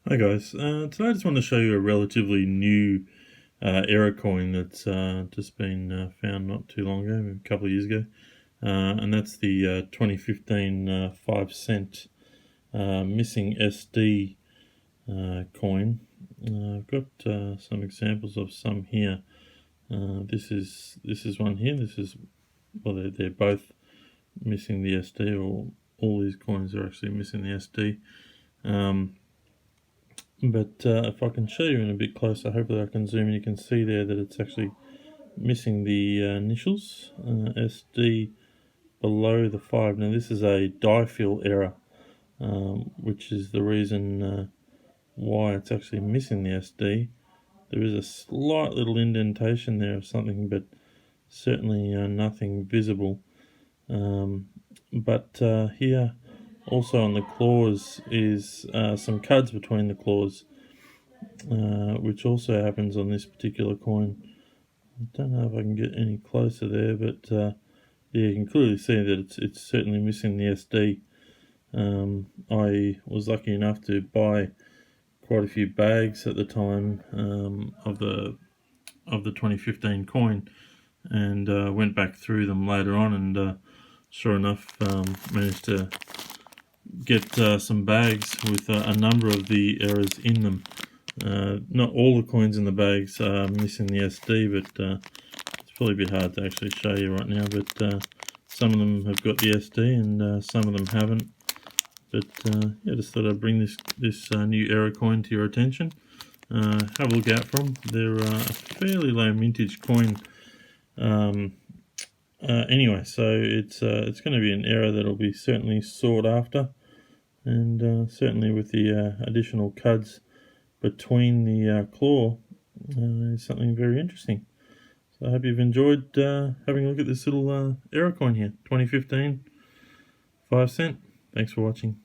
Hi guys, today I just want to show you a relatively new error coin that's just been found not too long ago, a couple of years ago, and that's the 2015 5 cent missing SD coin. I've got some examples of some here. This is one here. They're both missing the SD, or all these coins are actually missing the SD. But if I can show you in a bit closer, hopefully I can zoom in, you can see there that it's actually missing the initials, SD below the 5. Now this is a die fill error, which is the reason why it's actually missing the SD. There is a slight little indentation there of something, but certainly nothing visible. But here also on the claws is some cuds between the claws, which also happens on this particular coin. I don't know if I can get any closer there, but yeah, you can clearly see that it's certainly missing the SD. I was lucky enough to buy quite a few bags at the time of the 2015 coin, and went back through them later on, and sure enough, managed to get some bags with a number of the errors in them. Not all the coins in the bags are missing the SD, but it's probably a bit hard to actually show you right now. But some of them have got the SD, and some of them haven't. But yeah, just thought I'd bring this new error coin to your attention. Have a look out for them. They're a fairly low mintage coin. Anyway, so it's going to be an error that'll be certainly sought after, and certainly with the additional cuds between the claw is something very interesting. So I hope you've enjoyed having a look at this little error coin here, 2015 5 cent. Thanks for watching.